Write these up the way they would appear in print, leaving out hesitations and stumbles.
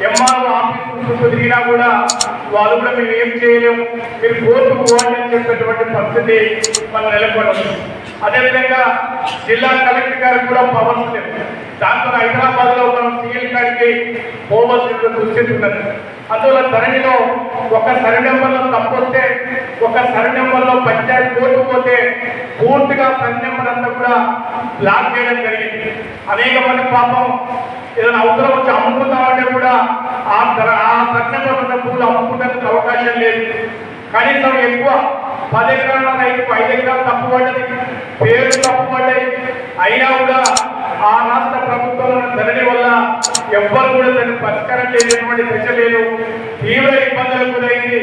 MRO office చుట్టూ తిరిగినా కూడా వాళ్ళు కూడా మేము ఏం చేయలేము, మీరు కోర్టుకు పోండి అని చెప్పేటువంటి పరిస్థితి మనం నెలకొంది. అదేవిధంగా జిల్లా కలెక్టర్ గారికి కూడా పవర్స్ లేవు. దాంతో హైదరాబాద్లో మనం సీఎల్ కాడికి పోవలసిన దుస్థితి ఉన్నది. అందువల్ల ధరణిలో ఒక సరి నెంబర్లో తప్పు వస్తే, ఒక సరి నెంబర్లో పంచాయతీ కోర్టు పోతే పూర్తిగా సరి నెంబర్ అంతా కూడా బ్లాక్ చేయడం జరిగింది. అనేక మంది పాపం ఏదైనా అవసరం వచ్చి అమ్ముకుంటామంటే కూడా ఆ సరి నెంబర్ ఉన్న పూలు అమ్ముకుంటానికి అవకాశం లేదు. కనీసం ఎక్కువ 10 ఎకరాల రైతుకు 5 ఎకరాలు తప్పు పడ్డది, పేర్లు తప్పు పడ్డాయి. అయినా కూడా ఆ రాష్ట్ర ప్రభుత్వంలో ధరణి వల్ల ఎవ్వరు కూడా దాన్ని పరిష్కారం చేయలేటువంటి దశ లేదు. తీవ్ర ఇబ్బందులకు గురైంది.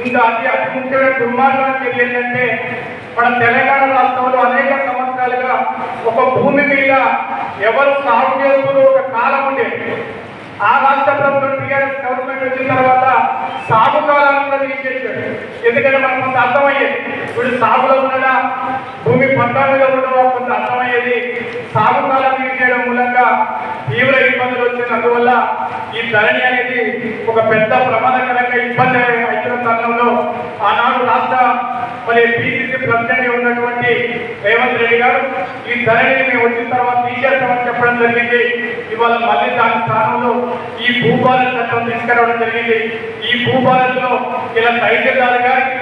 ఇంకా అతి ముఖ్యమైన దుర్మార్గం ఏంటంటే మన తెలంగాణ రాష్ట్రంలో అనేక సంవత్సరాలుగా ఒక భూమి మీద ఎవరు సాగు చేస్తూ ఒక కాలం ఉండేది. ఆ రాష్ట్ర ప్రభుత్వం టీఆర్ఎస్ గవర్నమెంట్ వచ్చిన తర్వాత సాగు కాలాలను తీసేసాడు. ఎందుకంటే మనకు కొంత అర్థమయ్యేది, ఇప్పుడు సాగులో ఉండడా భూమి పట్టా మీద ఉండడం కొంత అర్థమయ్యేది. సాగు కాలం తీసేయడం మూలంగా తీవ్ర ఇబ్బందులు వచ్చిన అందువల్ల ఈ ధరణి అనేది ఒక పెద్ద ప్రమాదకరంగా ఇబ్బంది అయిన తరుణంలో ఆనాడు రాష్ట్ర పిసిసి ప్రెసిడెంట్ ఉన్నటువంటి రేవంత్ రెడ్డి గారు ఈ ధరణిని మేము వచ్చిన తర్వాత తీసేస్తామని చెప్పడం జరిగింది. ఇవాళ మళ్ళీ దాని స్థానంలో ఈ భూభారత చట్టం తీసుకురావడం జరిగింది. ఈ భూభారత్లో ఇలా తహసీల్దార్ గారికి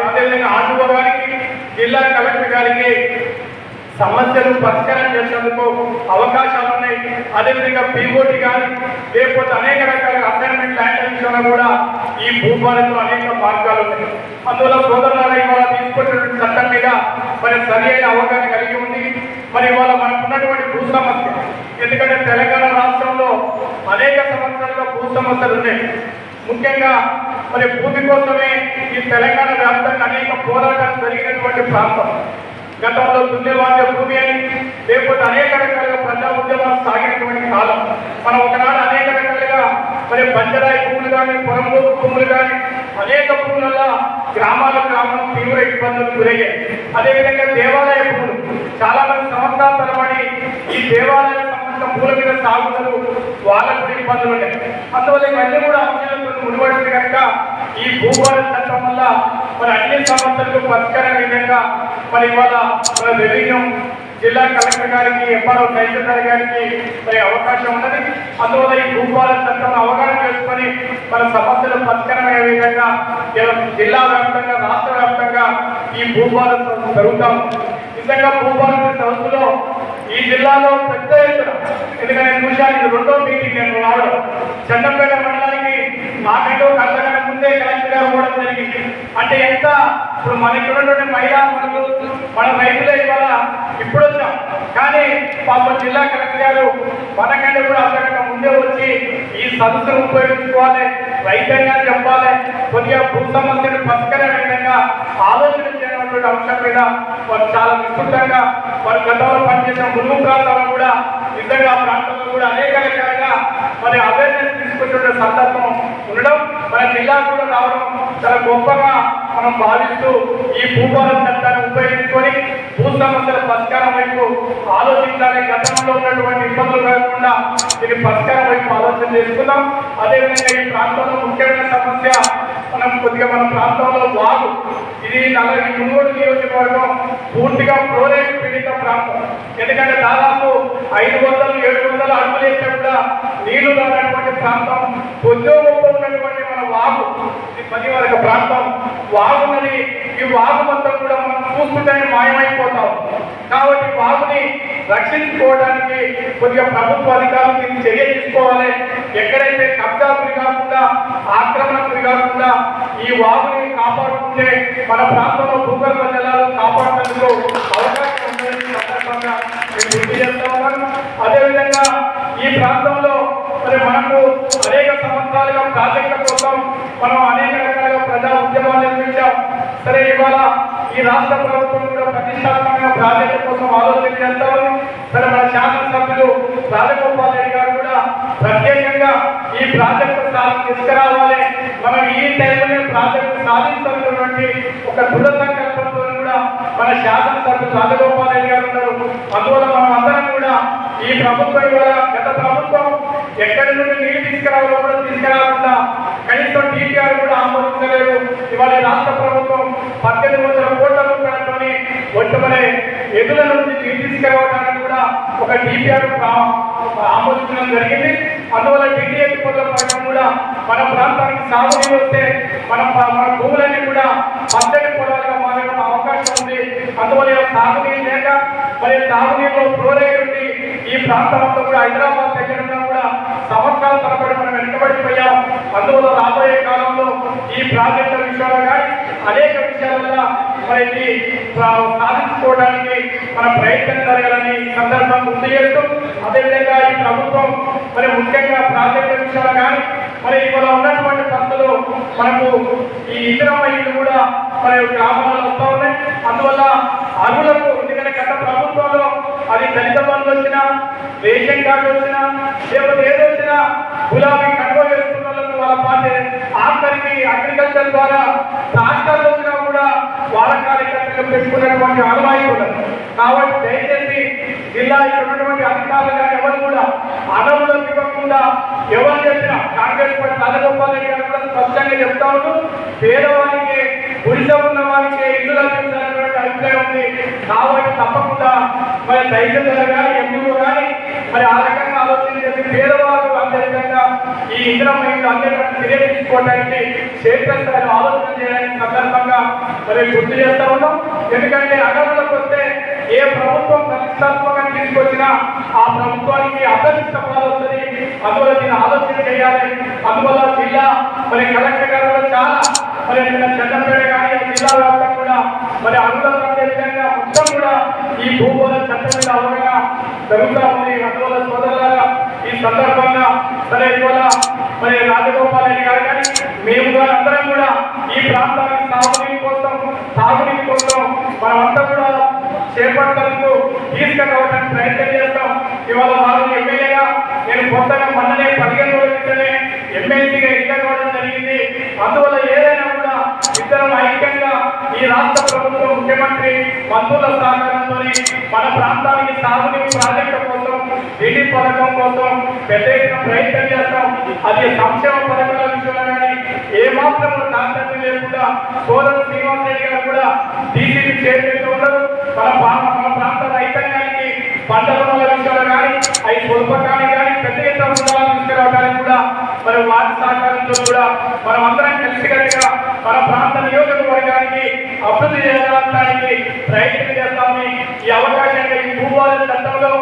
అదేవిధంగా ఆర్డీఓ గారికి జిల్లా కలెక్టర్ గారికి సమస్యలు పరిష్కారం చేసేందుకు అవకాశాలు ఉన్నాయి. అదేవిధంగా పీఓటీ కానీ లేకపోతే అనేక రకాల అసైన్మెంట్ ల్యాండ్ విషయంలో కూడా ఈ భూభారత్లో అనేక మార్గాలు ఉన్నాయి. అందువల్ల సోదరులారా ఇవాళ తీసుకున్నటువంటి చట్టం మీద సరి అయిన అవగాహన కలిగి ఉంది. ఇవాళ మనకున్నటువంటి భూ సమస్య, ఎందుకంటే తెలంగాణ రాష్ట్రంలో అనేక సంవత్సరాలుగా భూ సమస్యలు ఉన్నాయి. ముఖ్యంగా భూమి కోసమే ఈ తెలంగాణ వ్యాప్తంగా అనేక పోరాటాలు జరిగినటువంటి ప్రాంతం. గతంలో దున్నేవాళ్ళ భూమి అని లేకపోతే అనేక రకాలుగా ప్రజా ఉద్యమాలు సాగినటువంటి కాలం. మనం ఒకనాడు అనేక రకాలుగా బంజరాయి భూములు కానీ పొరంబోకు భూములు కానీ అనేక భూములలో గ్రామాల తీవ్ర ఇబ్బందులు గురయ్యాయి. అదేవిధంగా దేవాలయ భూములు చాలా మంది సంవత్సరాల తరబడి ఈ దేవాలయాలకు సంబంధించిన భూముల మీద సాగుతారు, వాళ్ళకు ఇబ్బందులు ఉన్నాయి. అందువల్ల ఇవన్నీ కూడా అంశాలతో ముడిపడింది కనుక ఈ భూభారత చట్టం వల్ల అన్ని సమస్యలకు పరిష్కారం విధంగా ఇవాళ రెవెన్యూ జిల్లా కలెక్టర్ గారికి ఎంఆర్ఓ తహసీల్దార్ గారికి అవకాశం ఉన్నది. అందువల్ల ఈ భూభారత చట్టం అవగాహన చేసుకొని సమస్యలు పరిష్కారమయ్యే విధంగా జిల్లా వ్యాప్తంగా రాష్ట్ర వ్యాప్తంగా ఈ భూభారత జరుగుతాం. నిజంగా భూభారత సదస్సులో ఈ జిల్లాలో పెద్ద ఎత్తున, ఎందుకంటే చూశాను ఇది 2వ మీటింగ్ నేను రావడం, చందంపేట మండలానికి నాకంటూ కళ్ళ ముందే కలెక్టర్ గారు పోవడం జరిగింది. అంటే ఎంత ఇప్పుడు మనకి ఉన్నటువంటి మహిళా మన రైతులే ఇవాళ ఇప్పుడు వచ్చాం, కానీ పాప జిల్లా కలెక్టర్ గారు మనకంటే కూడా అంతకంటే ముందే వచ్చి ఈ సదస్సును ఉపయోగించుకోవాలి, రైతాంగాన్ని చెప్పాలి, కొద్దిగా భూ సమస్యను పరిష్కారం విధంగా ఆలోచన చేయనటువంటి అంశం మీద వారు చాలా విస్తృతంగా గతంలో పనిచేసిన ములుగు ప్రాంతాల్లో కూడా నిజంగా ఆ ప్రాంతంలో కూడా అనేక రకాలుగా అవేర్నెస్ తీసుకొచ్చే సందర్భం ఉండడం జిల్లా కూడా రావడం చాలా గొప్పగా మనం భావిస్తూ ఈ భూభారత చట్టాన్ని ఉపయోగించుకొని భూ సమస్యల పరిష్కారం వైపు ఆలోచించాలి. గతంలో ఉన్నటువంటి ఇబ్బందులు కాకుండా దీని పరిష్కారం వైపు ఆలోచన చేసుకుందాం. అదేవిధంగా ఈ ప్రాంతంలో ముఖ్యమైన సమస్య మన ప్రాంతంలో వాగు, ఇది మునుగోడు నియోజకవర్గం పూర్తిగా ఫ్లోరైడ్ పీడిత ప్రాంతం. ఎందుకంటే దాదాపు 500-700 అడుగులు వేస్తే కూడా నీళ్లు రానటువంటి ప్రాంతం. ఉద్యోగంలో ఉన్నటువంటి మన వాగు, ఇది 10 వరకు ప్రాంతం వాగున్నది. ఈ వాగు మొత్తం కూడా మనం చూస్తుంటేనే మాయమైపోతాం. కాబట్టి వాగుని రక్షించుకోవడానికి కొద్దిగా ప్రభుత్వ అధికారులు దీన్ని చర్య తీసుకోవాలి. ఎక్కడైతే కబ్జాలు కాకుండా ఆక్రమణలు కాకుండా ఈ వాగుని కాపాడుకుంటే మన ప్రాంతంలో భూగర్భ జలాలు కాపాడుతుందుకు అవకాశం ఉందని సందర్భంగా నేను గుర్తు చేస్తా ఉన్నాను. అదేవిధంగా ఈ ప్రాంతంలో మనకు అనేక సంవత్సరాలుగా ప్రాజెక్టుల కోసం మనం అనేక రకాలుగా ప్రజా ఉద్యమాలు నిర్మించాం. సరే ఇవాళ ఈ రాష్ట్ర ప్రభుత్వం కూడా ప్రతిష్టాత్మకంగా ప్రాజెక్టుల కోసం ఆలోచన చేస్తామని మన శాసనసభ్యులు రాజగోపాల్ రెడ్డి గారు కూడా ప్రత్యేకంగా ఈ ప్రాజెక్టు తీసుకురావాలి, మనం ఈ టైంలో ప్రాజెక్టు సాధించాలన్నటువంటి ఒక దృఢ సంకల్పంతో కూడా మన శాసనసభ్యులు రాజగోపాల్ రెడ్డి గారు ఉన్నారు. అందువల్ల మనం అందరం కూడా ఈ ప్రభుత్వం ఇవాళ గత ప్రభుత్వం ఎక్కడి నుండి నీళ్ళు తీసుకురావాలి డిపిఆర్ కూడా ఆమోదించలేదు. ఇవాళ రాష్ట్ర ప్రభుత్వం 1800 కోట్ల రూపాయలతోని ఒట్టమనే ఎదుల నుంచి తీసుకురావడానికి కూడా ఒక డిపిఆర్ ఆమోదించడం జరిగింది. అందువల్ల టీడీఎస్ పనుల పథకం కూడా మన ప్రాంతానికి సాగునీరు వస్తే మన భూములన్నీ కూడా పచ్చడి పొలాలుగా మారే అవకాశం ఉంది. అందువల్ల సాగునీరు లేక మరి సాగునీరులో ఫ్లోరైడ్ ఉంది. ఈ ప్రాంతంలో కూడా హైదరాబాద్ దగ్గర కూడా సంవత్సరాల తరబడి మనం వెనుకబడిపోయాం. అందువల్ల రాబోయే కాలంలో ఈ ప్రాజెక్టుల విషయాలు కానీ అనేక విషయాలలో మరి సాధించుకోవడానికి మన ప్రయత్నం జరగాలని సందర్భం గుర్తు చేస్తూ, అదేవిధంగా ఈ ప్రభుత్వం మరి ముఖ్యంగా ప్రాజెక్టుల విషయాలు కానీ మరి ఇవాళ ఉన్నటువంటి పద్ధతులు మనకు ఈ ఇందిరమ్మ ఇల్లు కూడా మరి గ్రామాలలో వస్తూ ఉన్నాయి. అందువల్ల అరువులకు ఎందుకంటే గత ప్రభుత్వంలో అది దళిత బంధు వచ్చినా, రేషన్ కార్డు వచ్చినా, లేకపోతే ఏదో వచ్చినా గులాబీ కన్వో చేస్తున్న వాళ్ళ పార్టీ ఆఖరికి అగ్రికల్చర్ ద్వారా ట్రాక్టర్లు వచ్చినా కూడా వాళ్ళ కార్యకర్తలు పెట్టుకున్నటువంటి ఆనవాయితీ ఉన్నది. కాబట్టి దయచేసి జిల్లా ఇక్కడ ఉన్నటువంటి అధికారులు కానీ ఎవరు కూడా అడవులకు ఇవ్వకుండా ఎవరు చెప్పినా కాంగ్రెస్ పార్టీ రాజగోపాల్ రెడ్డి గారు కూడా స్పష్టంగా చెప్తా ఉంటూ పేదవారికి గుడిసె ఉన్న వారికి ఇల్లు లభించాలనేటువంటి అభిప్రాయం ఉంది. కాబట్టి తప్పకుండా మరి దయచేసి కానీ ఎంపీలు కానీ మరి ఆ రకంగా ఆలోచించేసి పేదవారు అదేవిధంగా ఈ ఇందిరమ్మ ఇల్లు అందరికీ చర్య తీసుకోవడానికి క్షేత్రస్థాయిలో ఆలోచన చేయడానికి సందర్భంగా మరి గుర్తు చేస్తా ఉన్నాం. ఎందుకంటే అడవులకు వస్తే ఏ ప్రభుత్వం ప్రతిష్టాత్మకంగా తీసుకొచ్చినా ఆ ప్రభుత్వానికి అప్రతిష్ట వస్తుంది. అందువల్ల దీన్ని ఆలోచన చేయాలి. అందువల్ల జిల్లా మరి కలెక్టర్ గారు కూడా చాలా మరి చట్టంపేట కానీ జిల్లా వ్యాప్తంగా కూడా మరి అడుగుల విధంగా మొత్తం కూడా ఈ భూగోళ చట్టం మీద అవగాహన జరుగుతూ ఉంది. అందువల్ల సోదరులారా ఈ సందర్భంగా సరే ఇవాళ మరి రాజగోపాల్ రెడ్డి గారు కానీ మేము కానీ అందరం కూడా ఈ ప్రాంతానికి సాగునీటి కోసం మనమంతా కూడా చేపట్టడానికి తీసుకురావడానికి ప్రయత్నం చేస్తాం. ఇవాళ వారు ఎమ్మెల్యేగా నేను కొత్తగా మొన్ననే 15 రోజుల క్రితమే ఎమ్మెల్సీగా ఎన్నికవడం జరిగింది. అందువల్ల ఏదైనా కూడా ఇద్దరం ఐక్యంగా ఈ రాష్ట్ర ప్రభుత్వం ముఖ్యమంత్రి మంత్రుల సహకారంతో మన ప్రాంతానికి సాగునీటి ప్రాజెక్టు కోసం నీటి పథకం కోసం పెద్ద ఎత్తున ప్రయత్నం చేస్తాం. అది సంక్షేమ పథకాల విషయంలో కానీ ఏమాత్రం తాత్పర్యం లేకుండా సోదరు శ్రీనివాస్ రెడ్డి గారు కూడా డీసీపీ చైర్మన్ ఉండదు. మన ప్రాంత రైతాంగానికి పంట రుణాల విషయాలు కానీ అవి పొలపకాన్ని కానీ పెద్ద ఎత్తున రుణాలు తీసుకురావడానికి కూడా మరి వారి సహకారంతో కూడా మనం అందరం కలిసికట్టుగా మన ప్రాంత నియోజకవర్గానికి అభివృద్ధి చేయడానికి ప్రయత్నం చేస్తామని ఈ అవకాశాన్ని ఈ భూభాగ చట్టంలో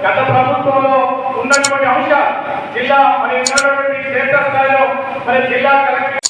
గత ప్రభుత్వంలో ఉన్నటువంటి అంశాలు జిల్లా మరి ఉన్నటువంటి క్షేత్రస్థాయిలో మరి జిల్లా కలెక్టర్